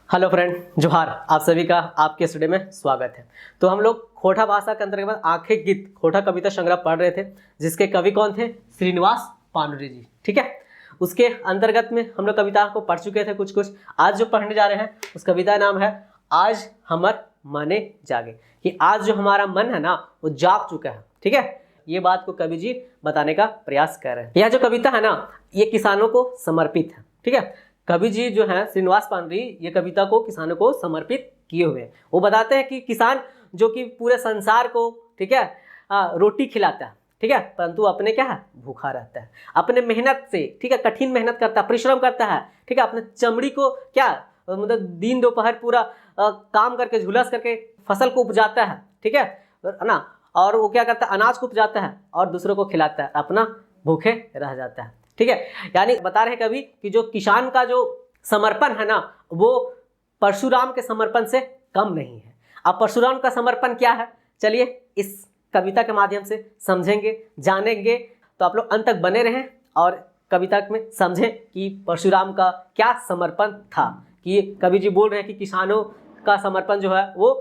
Hello friend, जोहार। आप सभी का आपके स्टूडियो में स्वागत है। तो हम लोग खोटा भाषा के अंतर्गत आंखें गीत खोटा कविता संग्रह पढ़ रहे थे, जिसके कवि कौन थे? श्रीनिवास पांडुरे जी। ठीक है, उसके अंतर्गत में हम लोग कविता को पढ़ चुके थे कुछ कुछ। आज जो पढ़ने जा रहे हैं उस कविता का नाम है आज हमर मने जागे, कि आज जो हमारा मन है ना वो जाग चुका है। ठीक है, ये बात को कवि जी बताने का प्रयास कर रहे हैं। यह जो कविता है ना ये किसानों को समर्पित है। ठीक है, कवि जी जो है श्रीनिवास पांडुरे ये कविता को किसानों को समर्पित किए हुए हैं। वो बताते हैं कि किसान जो कि पूरे संसार को, ठीक है, रोटी खिलाता है, ठीक है, परंतु अपने क्या है, भूखा रहता है। अपने मेहनत से, ठीक है, कठिन मेहनत करता है, परिश्रम करता है, ठीक है, अपने चमड़ी को क्या मतलब दिन दोपहर पूरा काम करके झुलस करके फसल को उपजाता है, ठीक है ना। और वो क्या करता है, अनाज को उपजाता है और दूसरों को खिलाता है, अपना भूखे रह जाता है। ठीक है, यानी बता रहे कवि कि जो किसान का जो समर्पण है ना वो परशुराम के समर्पण से कम नहीं है। अब परशुराम का समर्पण क्या है, चलिए इस कविता के माध्यम से समझेंगे, जानेंगे। तो आप लोग अंत तक बने रहें और कविता में समझें कि परशुराम का क्या समर्पण था। कि कवि जी बोल रहे हैं कि किसानों का समर्पण जो है वो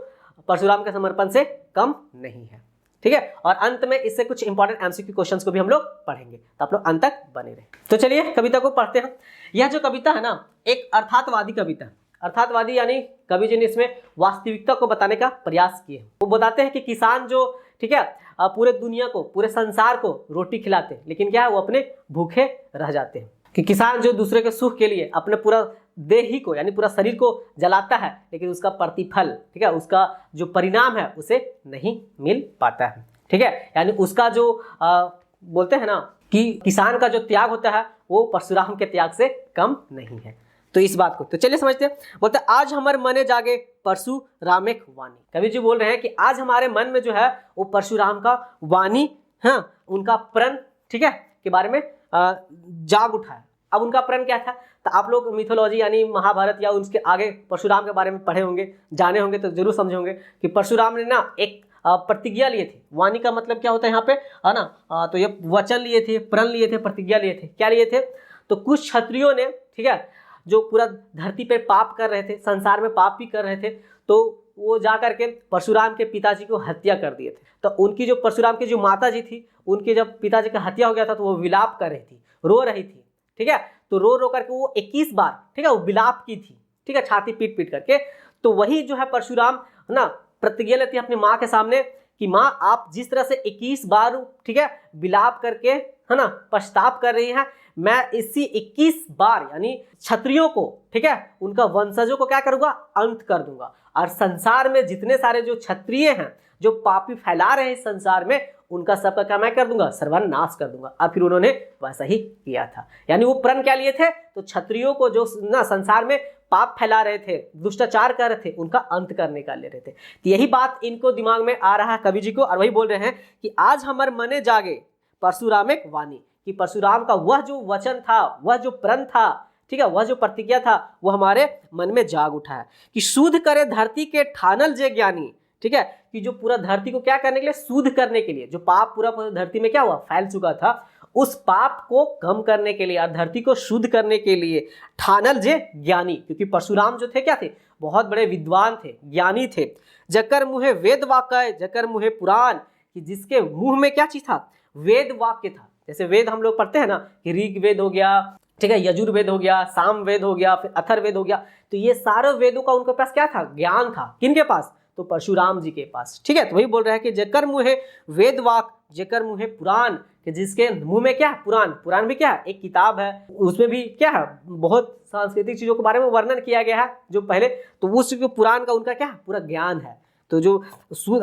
परशुराम के समर्पण से कम नहीं है। ठीक है, और अंत में इससे कुछ इंपॉर्टेंट एमसीक्यू क्वेश्चंस को भी हम लोग पढ़ेंगे, तो आप लोग अंत तक बने रहे। तो चलिए कविता को पढ़ते हैं। यह जो कविता है ना एक अर्थातवादी कविता है। अर्थातवादी यानी कवि जी ने इसमें वास्तविकता को बताने का प्रयास किए। वो बताते हैं कि किसान जो, ठीक है, पूरे दुनिया को, पूरे संसार को रोटी खिलाते हैं, लेकिन क्या है वो अपने भूखे रह जाते हैं। कि किसान जो दूसरे के सुख के लिए अपने पूरा देह ही को यानी पूरा शरीर को जलाता है, लेकिन उसका प्रतिफल, ठीक है, उसका जो परिणाम है उसे नहीं मिल पाता है। ठीक है, यानी उसका जो बोलते हैं ना कि किसान का जो त्याग होता है वो परशुराम के त्याग से कम नहीं है। तो इस बात को तो चलिए समझते हैं। बोलते हैं आज हमारे मने जागे परशुरामेक वाणी। कवि जी बोल रहे हैं कि आज हमारे मन में जो है वो परशुराम का वाणी, हाँ, उनका प्रण, ठीक है, के बारे में जाग उठा है। अब उनका प्रण क्या था, तो आप लोग मिथोलॉजी यानी महाभारत या उसके आगे परशुराम के बारे में पढ़े होंगे, जाने होंगे, तो जरूर समझे होंगे कि परशुराम ने ना एक प्रतिज्ञा लिए थे। वाणी का मतलब क्या होता है यहाँ पे, है ना, तो ये वचन लिए थे, प्रण लिए थे, प्रतिज्ञा लिए थे। क्या लिए थे, तो कुछ क्षत्रियों ने, ठीक है, जो पूरा धरती पे पाप कर रहे थे, संसार में पाप भी कर रहे थे, तो वो जा करके परशुराम के पिताजी को हत्या कर दिए थे। तो उनकी जो परशुराम की जो माता जी थी, उनके जब पिताजी का हत्या हो गया था तो वो विलाप कर रही थी, रो रही थी। ठीक है, तो रो रो करके वो 21 बार, ठीक है, वो विलाप की थी, ठीक है, छाती पीट पीट करके। तो वही जो है परशुराम ना प्रतिज्ञा लेती है अपनी माँ के सामने कि माँ आप जिस तरह से 21 बार, ठीक है, विलाप करके, है ना, पछताप कर रही है, मैं इसी 21 बार यानी क्षत्रियों को, ठीक है, उनका वंशजों को क्या करूंगा, अंत कर दूंगा। और संसार में जितने सारे जो क्षत्रिय हैं जो पापी फैला रहे हैं संसार में, उनका सबका क्या मैं कर दूंगा, सर्वनाश कर दूंगा। और फिर उन्होंने वैसा ही किया था। यानी वो प्रण क्या लिए थे, तो क्षत्रियों को जो ना संसार में पाप फैला रहे थे, दुष्टाचार कर रहे थे, उनका अंत करने का ले रहे थे। तो यही बात इनको दिमाग में आ रहा है कवि जी को, और वही बोल रहे हैं कि आज हमारे मने जागे परशुरामेक वाणी, कि परशुराम का वह जो वचन था, वह जो प्रण था, ठीक है, वह जो प्रतिज्ञा था, वो हमारे मन में जाग उठा है। कि शुद्ध करे धरती के ठानल जे ज्ञानी, ठीक है, कि जो पूरा धरती को क्या करने के लिए, शुद्ध करने के लिए, जो पाप पूरा धरती में क्या हुआ, फैल चुका था, उस पाप को कम करने के लिए और धरती को शुद्ध करने के लिए ठानल जे ज्ञानी, क्योंकि परशुराम जो थे क्या थे, बहुत बड़े विद्वान थे, ज्ञानी थे। जकर मुहे वेद वाक्य जकर मुहे पुराण, कि जिसके मुंह में क्या चीज था, वेद वाक्य था। जैसे वेद हम लोग पढ़ते हैं ना कि ऋग वेद हो गया, ठीक है, यजुर्वेद हो गया, साम वेद हो गया, फिर अथर्ववेद हो गया। तो ये सारे वेदों का उनके पास क्या था, ज्ञान था। किनके पास, तो परशुराम जी के पास। ठीक है, तो वही बोल रहा है कि जकर मुहे वेद वाक जकर मुहे पुराण, कि जिसके मुंह में क्या है, पुराण। पुराण भी क्या है, एक किताब है, उसमें भी क्या है, बहुत सांस्कृतिक चीजों के बारे में वर्णन किया गया है जो पहले, तो उस पुराण का उनका क्या है, पूरा ज्ञान है। तो जो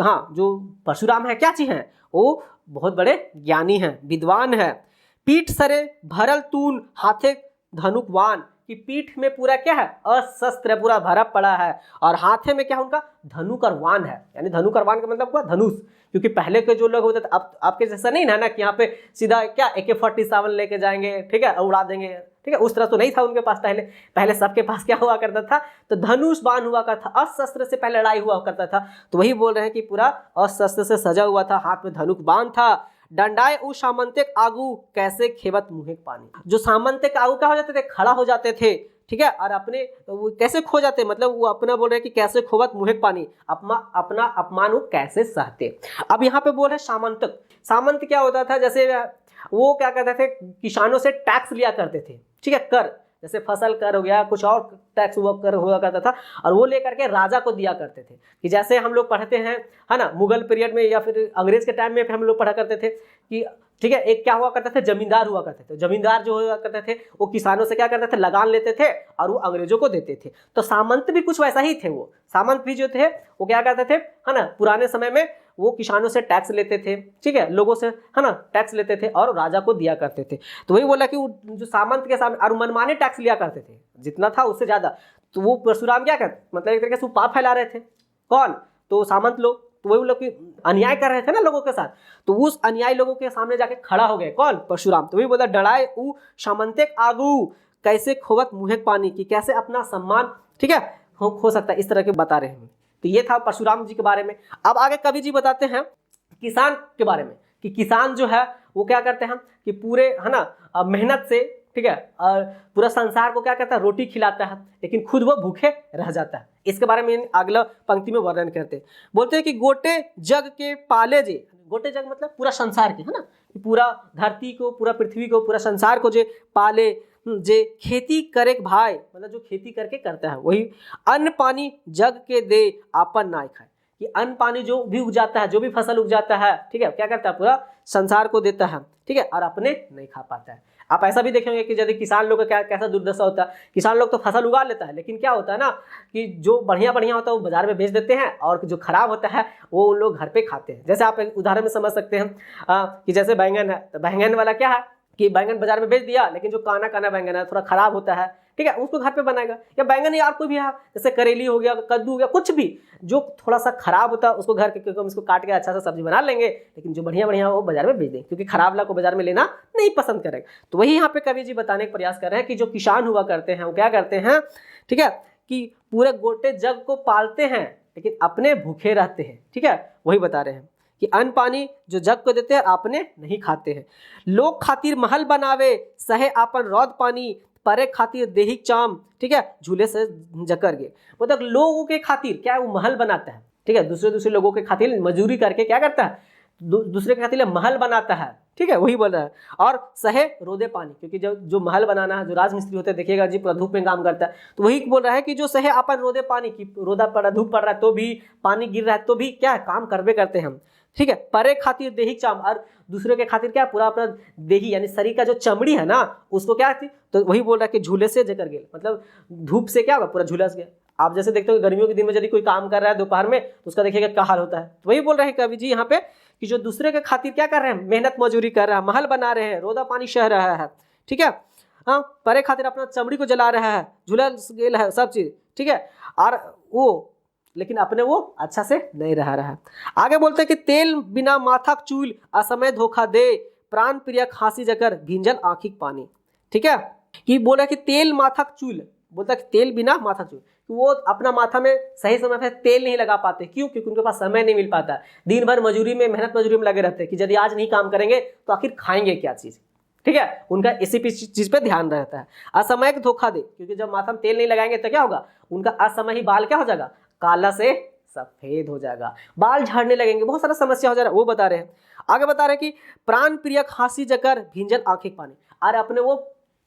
हाँ, जो परशुराम है क्या चीज है, वो बहुत बड़े ज्ञानी हैं, विद्वान है। पीठ सरे भरल तून हाथे धनुकवान, कि पीठ में पूरा क्या है, अशस्त्र पूरा भरा पड़ा है, और हाथे में क्या है, उनका धनुक और वान है। यानी धनुक और वान का मतलब हुआ धनुष, क्योंकि पहले के जो लोग होते थे, अब आपके जैसा नहीं ना कि यहाँ पे सीधा क्या AK-47 लेके जाएंगे, ठीक है, उड़ा देंगे, ठीक है, उस तरह तो नहीं था उनके पास। पहले सबके पास क्या हुआ करता था, तो धनुष बाण हुआ करता था, अशस्त्र से पहले लड़ाई हुआ करता था। तो वही बोल रहे हैं कि पूरा अशस्त्र से सजा हुआ था, हाथ में धनुक बाण था। डंडाए उ सामंतिक आगू कैसे खेवत मुहे पानी, जो सामंतिक आगू क्या हो जाते थे, खड़ा हो जाते थे, ठीक है, और अपने वो कैसे खो जाते, मतलब वो अपना बोल रहे हैं कि कैसे खोवत मुहेक पानी, अपना अपमान वो कैसे सहते। अब यहाँ पे बोल रहे सामंतक। सामंत क्या होता था, जैसे वो क्या करते थे, किसानों से टैक्स लिया करते थे, ठीक है, कर, जैसे फसल कर हो गया, कुछ और टैक्स हुआ कर हुआ करता था, और वो लेकर के राजा को दिया करते थे। कि जैसे हम लोग पढ़ते हैं, है ना, मुगल पीरियड में या फिर अंग्रेज के टाइम में हम लोग पढ़ा करते थे कि ठीक है, एक क्या हुआ करता था, जमींदार हुआ करते थे। जमींदार जो हुआ करते थे वो किसानों से क्या करते थे, लगान लेते थे और वो अंग्रेजों को देते थे। तो सामंत भी कुछ वैसा ही थे। वो सामंत भी जो थे वो क्या करते थे, है ना, पुराने समय में वो किसानों से टैक्स लेते थे, ठीक है, लोगों से, है ना, टैक्स लेते थे और राजा को दिया करते थे। तो वही बोला कि वो जो सामंत के सामने और मनमाने टैक्स लिया करते थे, जितना था उससे ज्यादा। तो वो परशुराम क्या करते, मतलब एक तरीके से वो पाप फैला रहे थे। कौन, तो सामंत लोग। तो वही लोग अन्याय कर रहे थे ना लोगों के साथ, तो उस अन्यायी लोगों के सामने जाके खड़ा हो गए कौन, परशुराम। तो वही बोला, डराए ऊ सामंतेक आगू कैसे खोवत मुहेक पानी, की कैसे अपना सम्मान, ठीक है, खो सकता है, इस तरह के बता रहे हैं। तो ये था परशुराम जी के बारे में। अब आगे कवि जी बताते हैं किसान के बारे में, कि किसान जो है वो क्या करते हैं कि पूरे, है ना, मेहनत से, ठीक है, और पूरा संसार को क्या करता है, रोटी खिलाता है, लेकिन खुद वो भूखे रह जाता है। इसके बारे में अगला पंक्ति में वर्णन करते हैं। बोलते हैं कि गोटे जग के पाले जे, गोटे जग मतलब पूरा संसार के, है ना, पूरा धरती को, पूरा पृथ्वी को, पूरा संसार को जे पाले, जे खेती करे भाई, मतलब जो खेती करके करता है वही, अन्न पानी जग के दे आपन नाय खाए, कि अन्न पानी जो भी उग जाता है, जो भी फसल उग जाता है, ठीक है, क्या करता है, पूरा संसार को देता है, ठीक है, और अपने नहीं खा पाता है। आप ऐसा भी देखेंगे कि यदि किसान लोग का क्या कैसा दुर्दशा होता है। किसान लोग तो फसल उगा लेता है, लेकिन क्या होता है ना कि जो बढ़िया बढ़िया होता है वो बाजार में बेच देते हैं, और जो खराब होता है वो उन लोग घर पे खाते हैं। जैसे आप एक उदाहरण में समझ सकते हैं कि जैसे बैंगन है, तो बैंगन वाला क्या है कि बैंगन बाजार में बेच दिया, लेकिन जो काना काना बैंगन है, थोड़ा खराब होता है, ठीक है, उसको घर पे बनाएगा। या बैंगन या कोई भी है, जैसे करेली हो गया, कद्दू हो गया, कुछ भी जो थोड़ा सा खराब होता है उसको घर के, क्योंकि हम इसको काट के अच्छा सा सब्जी बना लेंगे, लेकिन जो बढ़िया बढ़िया वो बाजार में बेच देंगे, क्योंकि खराब वाला को बाजार में लेना नहीं पसंद करेगा। तो वही यहाँ पे कवि जी बताने का प्रयास कर रहे हैं कि जो किसान हुआ करते हैं वो क्या करते हैं, ठीक है, कि पूरे गोटे जग को पालते हैं लेकिन अपने भूखे रहते हैं, ठीक है, वही बता रहे हैं कि अन्न पानी जो जग को देते हैं आपने नहीं खाते हैं। लोग खातिर महल बनावे सहे आपन रौद पानी, परे खातिर देही चाम, ठीक है, झूले से जकर गे। मतलब लोगों के खातिर क्या है, वो महल बनाता है, ठीक है, दूसरे लोगों के खातिर मजदूरी करके क्या करता है, दूसरे के खातिर महल बनाता है, ठीक है, वही बोल रहा है। और सहे रोदे पानी, क्योंकि जो महल बनाना है, जो राजमिस्त्री होते हैं देखिएगा जी, पूरा धूप में काम करता है, तो वही बोल रहा है कि जो सहे अपन रोदे पानी, की रोदा पड़ा, धूप पड़ रहा है तो भी, पानी गिर रहा है तो भी क्या है, काम करबे करते हैं हम, ठीक है। परे खातिर देही चाम, और दूसरे के खातिर क्या, पूरा अपना देही यानी शरीर का जो चमड़ी है ना उसको क्या थी, तो वही बोल रहा है कि झूले से जकर गेल, मतलब धूप से क्या होगा, पूरा झुलस गया। आप जैसे देखते हो गर्मियों के दिन में यदि कोई काम कर रहा है दोपहर में, तो उसका देखिएगा क्या हाल होता है। तो वही बोल रहे हैं कवि जी यहाँ पे कि जो दूसरे के खातिर क्या कर रहे हैं, मेहनत मजदूरी कर रहा है, महल बना रहे हैं, रोदा पानी सह रहा है, ठीक है, हाँ, परे खातिर अपना चमड़ी को जला रहा है, झुलस गेल है सब चीज, ठीक है, और वो लेकिन अपने वो अच्छा से नहीं रह रहा है। आगे बोलते हैं कि तेल बिना माथा चूल असमय धोखा दे, प्राण प्रिय खांसी जकर भिंजल आंखिक पानी, ठीक है, कि बोल रहा है कि तेल माथा चूल, बोलता है कि तेल बिना माथा चूल, कि वो अपना माथा में सही समय पर तेल नहीं लगा पाते। क्यों? क्योंकि उनके पास समय नहीं मिल पाता, दिन भर मजदूरी में, मेहनत मजदूरी में लगे रहते हैं कि यदि आज नहीं काम करेंगे तो आखिर खाएंगे क्या चीज, ठीक है, उनका इसी चीज पे ध्यान रहता है। असमय धोखा दे, क्योंकि जब माथा में तेल नहीं लगाएंगे तो क्या होगा, उनका असमय ही बाल क्या हो जाएगा, काला से सफेद हो जाएगा, बाल झड़ने लगेंगे, बहुत सारा समस्या हो जाएगा, वो बता रहे हैं। आगे बता रहे हैं कि प्राण प्रिय खांसी जकर भिंजल आंखिक पानी, और अपने वो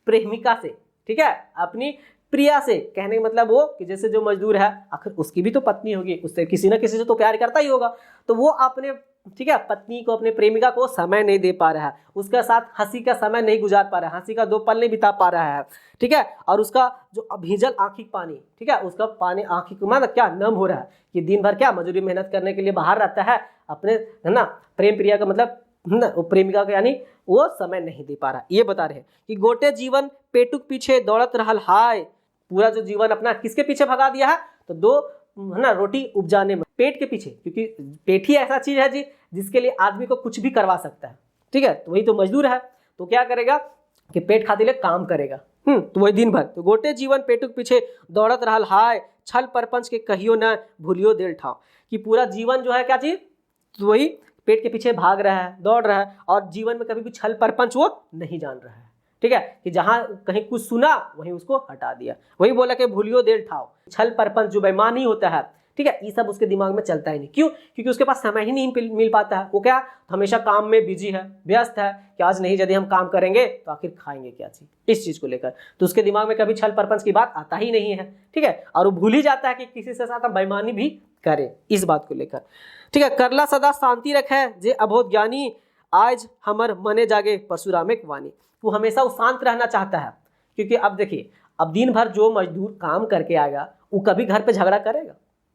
प्रेमिका से, ठीक है, अपनी प्रिया से, कहने का मतलब वो कि जैसे जो मजदूर है आखिर उसकी भी तो पत्नी होगी, उससे किसी ना किसी से तो प्यार करता ही होगा, तो वो अपने, ठीक है, पत्नी को, अपने प्रेमिका को समय नहीं दे पा रहा है, उसके साथ हंसी का समय नहीं गुजार पा रहा है, हंसी का 2 पल नहीं बिता पा रहा है, ठीक है, और उसका जो भीजल आंखिक पानी, ठीक है, उसका पानी आंखिक मतलब क्या नम हो रहा है कि दिन भर क्या मजदूरी मेहनत करने के लिए बाहर रहता है, अपने, है ना, प्रेम प्रिया का मतलब वो प्रेमिका का यानी वो समय नहीं दे पा रहा। ये बता रहे हैं कि गोटे जीवन पेटुक पीछे दौड़त रहल हाय, पूरा जो जीवन अपना किसके पीछे भगा दिया है, तो 2, है ना, रोटी उपजाने में, पेट के पीछे, क्योंकि पेट ही ऐसा चीज है जी जिसके लिए आदमी को कुछ भी करवा सकता है, ठीक है, तो वही तो मजदूर है, तो क्या करेगा कि पेट खातिर काम करेगा, तो वही दिन भर, तो गोटे जीवन पेटुक पीछे दौड़त रहल हाय, छल परपंच के कहियो न भूलियो दिल ठाव, कि पूरा जीवन जो है क्या चीज, तो वही पेट के पीछे भाग रहा है, दौड़ रहा है, और जीवन में कभी भी छल परपंच वो नहीं जान रहा है, ठीक है, कि जहां कहीं कुछ सुना वहीं उसको हटा दिया। वही बोला कि भूलियो देर ठाओ, छल परपंच जो बेईमानी होता है, ठीक है, ये सब उसके दिमाग में चलता ही नहीं। क्यों? क्योंकि उसके पास समय ही नहीं मिल पाता है। वो क्या, हमेशा काम में बिजी है, व्यस्त है कि आज नहीं यदि हम काम करेंगे तो आखिर खाएंगे क्या चीज, इस चीज को लेकर। तो उसके दिमाग में कभी छल परपंच की बात आता ही नहीं है, ठीक है, और वो भूल ही जाता है कि किसी से साथ हम बेईमानी भी करें, इस बात को लेकर, ठीक है। करला सदा शांति रखे जे अबोध ज्ञानी, आज हमर मने जागे परशुरामिक वाणी। वो हमेशा वो शांत रहना चाहता है, क्योंकि अब देखिए, अब दिन भर जो मजदूर काम करके आएगा वो कभी घर पे झगड़ा करेगा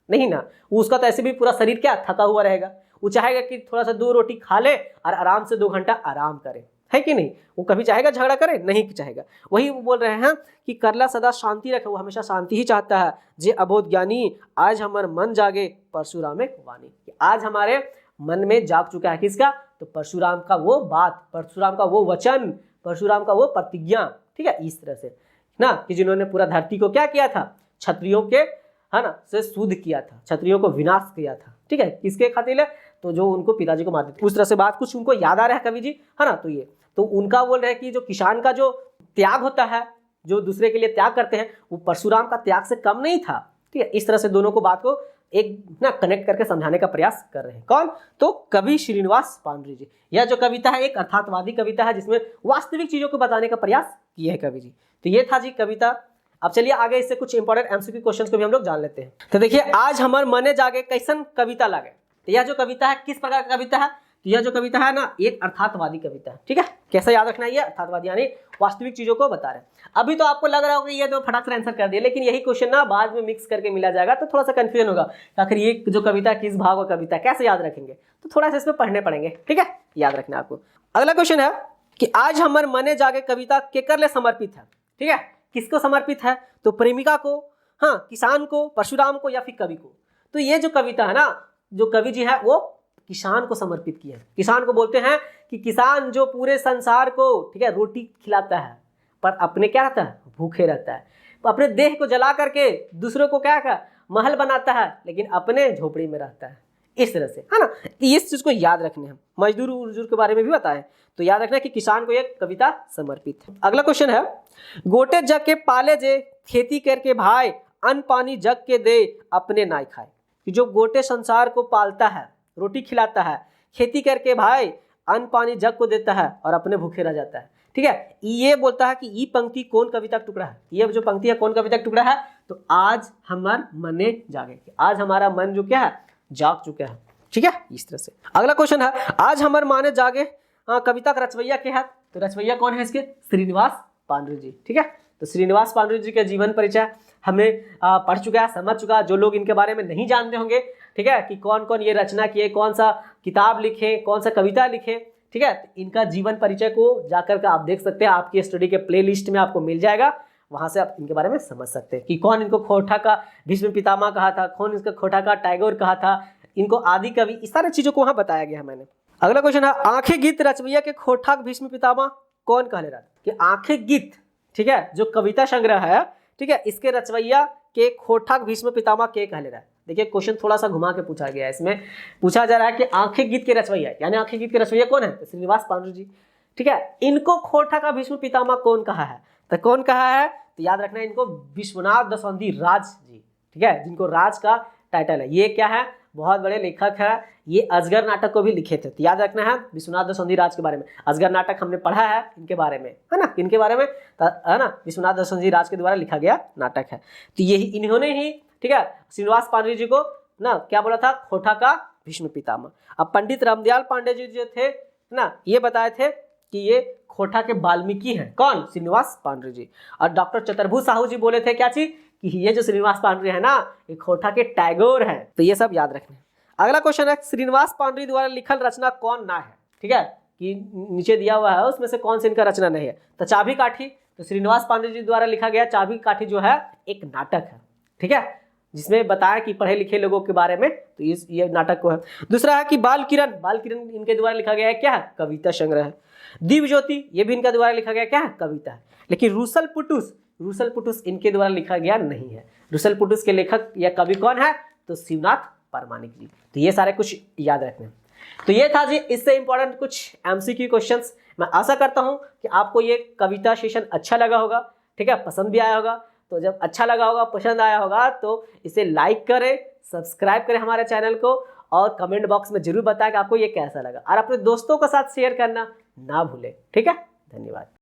नहीं ना। वो उसका तो ऐसे भी पूरा शरीर क्या थका हुआ रहेगा, वो चाहेगा कि थोड़ा सा 2 रोटी खा ले और आराम से 2 घंटा आराम करे, है कि नहीं। वो कभी चाहेगा झगड़ा करे? नहीं चाहेगा। वही वो बोल रहे हैं कि करला सदा शांति रखे, वो हमेशा शांति ही चाहता है। जे अबोध ज्ञानी, आज हमार मन जागे परशुरामिक वाणी, आज हमारे मन में जाग चुका है किसका, तो परशुराम का वो बात, परशुराम का वो वचन, परशुराम का वो प्रतिज्ञा, ठीक है, इस तरह से ना, कि जिन्होंने पूरा धरती को क्या किया था, क्षत्रियों के, है ना, से शुद्ध किया था, क्षत्रियों को विनाश किया था, ठीक है, किसके खातिर, तो जो उनको पिताजी को मारते थे, उस तरह से बात कुछ उनको याद आ रहा है कवि जी, है ना। तो ये तो उनका बोल रहे हैं कि जो किसान का जो त्याग होता है, जो दूसरे के लिए त्याग करते हैं, वो परशुराम का त्याग से कम नहीं था, ठीक है। इस तरह से दोनों को बात को एक ना कनेक्ट करके समझाने का प्रयास कर रहे हैं। कौन? तो कवि श्रीनिवास पांडुरंग जी। यह जो कविता है एक अर्थातवादी कविता है, जिसमें वास्तविक चीजों को बताने का प्रयास किया है कवि जी। तो ये था जी कविता। अब चलिए आगे इससे कुछ इंपॉर्टेंट एमसीक्यू क्वेश्चंस को भी हम लोग जान लेते हैं। तो देखिए, आज हमार मने जागे कैसन कविता लागे। तो यह जो कविता है किस प्रकार का कविता है, तो यह जो कविता है ना, एक अर्थातवादी कविता है, ठीक है। कैसा याद रखना है, ये अर्थातवादी यानी वास्तविक चीजों को बता रहे हैं। अभी तो आपको लग रहा होगा ये तो फटाक से आंसर कर दिया, लेकिन यही क्वेश्चन ना बाद में मिक्स करके मिला जाएगा, तो थोड़ा सा कंफ्यूजन होगा आखिर ये जो कविता किस भाग का कविता कैसे याद रखेंगे, तो थोड़ा सा इसमें पढ़ने पड़ेंगे, ठीक है, याद रखना आपको। अगला क्वेश्चन है कि आज हमार मने जागे कविता केकर ले समर्पित है, ठीक है, किसको समर्पित है, तो प्रेमिका को, हाँ, किसान को, परशुराम को, या फिर कवि को। तो ये जो कविता है ना, जो कवि जी है वो किसान को समर्पित किया है। किसान को बोलते हैं कि किसान जो पूरे संसार को, ठीक है, रोटी खिलाता है, पर अपने क्या रहता है, भूखे रहता है, अपने देह को जला करके दूसरों को क्या महल बनाता है, लेकिन अपने झोपड़ी में रहता है, इस तरह से, है ना। इस चीज को याद रखने हम मजदूर उजदूर के बारे में भी बताएं, तो याद रखना कि किसान को एक कविता समर्पित है। अगला क्वेश्चन है, गोटे जग के पाले जे खेती करके भाई, अन्न पानी जग के दे अपने नाई खाए। कि जो गोटे संसार को पालता है, रोटी खिलाता है, खेती करके भाई अन्न पानी जग को देता है और अपने भूखे रह जाता है, ठीक है। ये बोलता है कि ये पंक्ति कौन कविता का टुकड़ा है, ये जो पंक्ति है कौन कविता का टुकड़ा है, तो आज हमार मने जागे, आज हमारा मन जो क्या है, जाग चुका है, ठीक है, इस तरह से। अगला क्वेश्चन है, आज हमार माने जागे कविता का रचवैया क्या है, तो रचवैया कौन है इसके, श्रीनिवास पांडुरंग जी, ठीक है। तो श्रीनिवास पांडुरंग जी के जीवन परिचय हमें पढ़ चुका है, समझ चुका। जो लोग इनके बारे में नहीं जानते होंगे, ठीक है, कि कौन कौन ये रचना किए, कौन सा किताब लिखे, कौन सा कविता लिखे, ठीक है, तो इनका जीवन परिचय को जाकर के आप देख सकते हैं, आपकी स्टडी के प्ले लिस्ट में आपको मिल जाएगा, वहां से आप इनके बारे में समझ सकते हैं कि कौन इनको खोटा का भीष्म पितामह कहा था, कौन इसका खोटा का टैगोर कहा था, इनको आदि कवि, इस सारी चीजों को वहां बताया गया है मैंने। अगला क्वेश्चन है, आंखें गीत रचवैया के खोटा भीष्म पितामह कौन कहले रहा, कि आंखें गीत, ठीक है, जो कविता संग्रह है, ठीक है, इसके रचवैया के खोटाक भीष्म पितामह के कहले रहा है। देखिए क्वेश्चन थोड़ा सा घुमा के पूछा गया है, इसमें पूछा जा रहा है कि आंखें गीत के रचवैया, यानी आंखें गीत के रचवैया कौन है, तो श्रीनिवास पांडुरंग जी, ठीक है। इनको खोटा का भीष्म पितामह कौन कहा है, तो कौन कहा है, तो याद रखना है इनको विश्वनाथ दसवंधी राज जी, ठीक है, जिनको राज का टाइटल है। ये क्या है, बहुत बड़े लेखक है, ये अजगर नाटक को भी लिखे थे, तो याद रखना है विश्वनाथ दसवंधी राज के बारे में। अजगर नाटक हमने पढ़ा है इनके बारे में, है ना, इनके बारे में, है ना, विश्वनाथ दसवंधी राज के द्वारा लिखा गया नाटक है। तो यही इन्होंने ही, ठीक है, श्रीनिवास पांडुरंग जी को ना क्या बोला था, खोटा का भीष्म पितामह। अब पंडित रामदयाल पांडे जी जो थे ना, ये बताए थे कि ये खोटा के वाल्मीकि हैं, कौन, श्रीनिवास पांडुरंग जी। और डॉक्टर चतुर्भुज साहू जी बोले थे क्या चीज, कि ये जो श्रीनिवास पांडुरंग है ना, ये खोटा के टैगोर है। तो ये सब याद रखना है। अगला क्वेश्चन है, श्रीनिवास पांडुरंग द्वारा लिखल रचना कौन ना है, ठीक है, कि नीचे दिया हुआ है उसमें से कौन से इनका रचना नहीं है, तो चाबी काठी। तो श्रीनिवास पांडुरंग जी द्वारा लिखा गया चाबी काठी जो है एक नाटक है, ठीक है, जिसमें बताया कि पढ़े लिखे लोगों के बारे में, तो ये नाटक को है। दूसरा है कि बाल किरण, बाल किरण इनके द्वारा लिखा गया है क्या है, कविता संग्रह है। दिव्य ज्योति, ये भी इनका द्वारा लिखा गया क्या है, कविता है। लेकिन रूसल पुटुस, रूसल पुटुस इनके द्वारा लिखा गया नहीं है। रूसल पुटुस के लेखक या कवि कौन है, तो शिवनाथ परमाणिक जी। तो ये सारे कुछ याद रखना है। तो ये था जी इससे इंपॉर्टेंट कुछ एमसीक्यू क्वेश्चंस। मैं आशा करता हूं कि आपको ये कविता सेशन अच्छा लगा होगा, ठीक है, पसंद भी आया होगा। तो जब अच्छा लगा होगा, पसंद आया होगा, तो इसे लाइक करें, सब्सक्राइब करें हमारे चैनल को, और कमेंट बॉक्स में जरूर बताएं कि आपको ये कैसा लगा, और अपने दोस्तों के साथ शेयर करना ना भूलें। ठीक है, धन्यवाद।